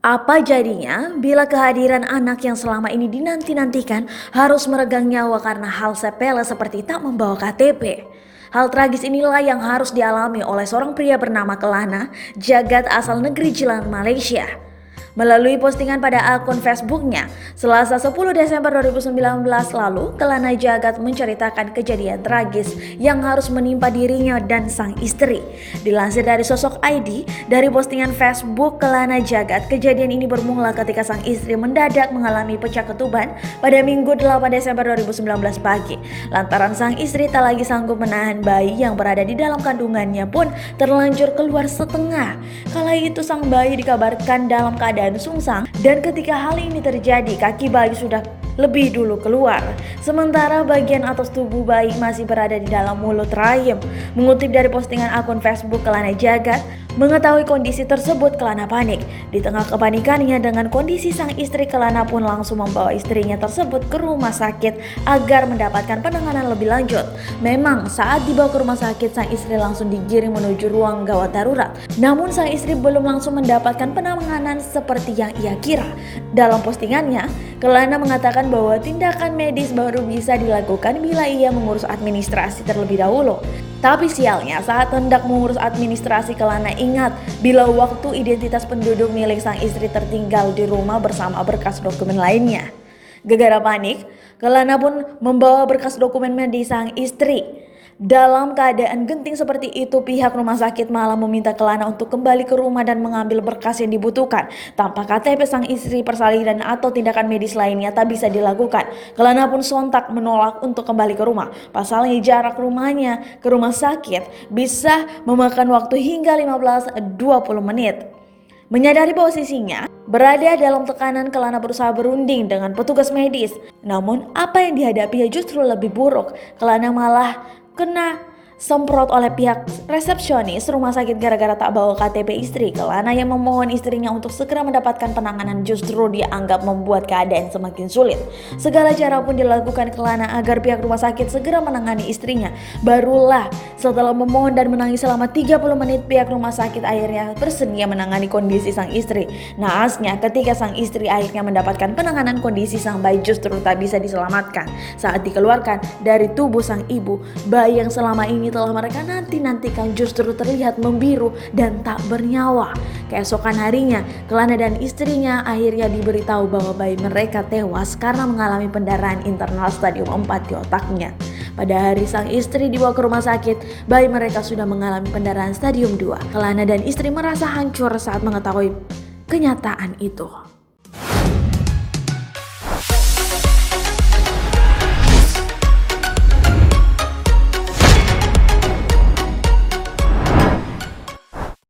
Apa jadinya bila kehadiran anak yang selama ini dinanti-nantikan harus meregang nyawa karena hal sepele seperti tak membawa KTP? Hal tragis inilah yang harus dialami oleh seorang pria bernama Kelana Jagat asal negeri Jilan, Malaysia. Melalui postingan pada akun Facebooknya, Selasa 10 Desember 2019 lalu, Kelana Jagat menceritakan kejadian tragis yang harus menimpa dirinya dan sang istri. Dilansir dari sosok ID, dari postingan Facebook Kelana Jagat, kejadian ini bermula ketika sang istri mendadak mengalami pecah ketuban pada Minggu 8 Desember 2019 pagi. Lantaran sang istri tak lagi sanggup menahan bayi yang berada di dalam kandungannya pun terlanjur keluar setengah. Kala itu sang bayi dikabarkan dalam keadaan sungsang, dan ketika hal ini terjadi kaki bayi sudah lebih dulu keluar, sementara bagian atas tubuh bayi masih berada di dalam mulut rahim. Mengutip dari postingan akun Facebook Kelana Jagat, mengetahui kondisi tersebut Kelana panik. Di tengah kepanikannya dengan kondisi sang istri, Kelana pun langsung membawa istrinya tersebut ke rumah sakit agar mendapatkan penanganan lebih lanjut. Memang saat dibawa ke rumah sakit, sang istri langsung digiring menuju ruang gawat darurat. Namun sang istri belum langsung mendapatkan penanganan seperti yang ia kira. Dalam postingannya, Kelana mengatakan bahwa tindakan medis baru bisa dilakukan bila ia mengurus administrasi terlebih dahulu. Tapi sialnya saat hendak mengurus administrasi, Kelana ingat bila waktu identitas penduduk milik sang istri tertinggal di rumah bersama berkas dokumen lainnya. Gegara panik, Kelana pun membawa berkas dokumen medis sang istri. Dalam keadaan genting seperti itu, pihak rumah sakit malah meminta Kelana untuk kembali ke rumah dan mengambil berkas yang dibutuhkan. Tanpa KTP sang istri, persalinan atau tindakan medis lainnya tak bisa dilakukan. Kelana pun sontak menolak untuk kembali ke rumah. Pasalnya jarak rumahnya ke rumah sakit bisa memakan waktu hingga 15-20 menit. Menyadari posisinya berada dalam tekanan, Kelana berusaha berunding dengan petugas medis. Namun apa yang dihadapinya justru lebih buruk. Kelana malah kena semprot oleh pihak resepsionis rumah sakit gara-gara tak bawa KTP istri. Kelana yang memohon istrinya untuk segera mendapatkan penanganan justru dianggap membuat keadaan semakin sulit. Segala cara pun dilakukan Kelana agar pihak rumah sakit segera menangani istrinya. Barulah setelah memohon dan menangis selama 30 menit, pihak rumah sakit akhirnya bersedia menangani kondisi sang istri. Naasnya ketika sang istri akhirnya mendapatkan penanganan, kondisi sang bayi justru tak bisa diselamatkan. Saat dikeluarkan dari tubuh sang ibu, bayi yang selama ini telah mereka nanti-nantikan justru terlihat membiru dan tak bernyawa. Keesokan harinya, Kelana dan istrinya akhirnya diberitahu bahwa bayi mereka tewas karena mengalami pendarahan internal stadium 4 di otaknya. Pada hari sang istri dibawa ke rumah sakit, bayi mereka sudah mengalami pendarahan stadium 2. Kelana dan istri merasa hancur saat mengetahui kenyataan itu.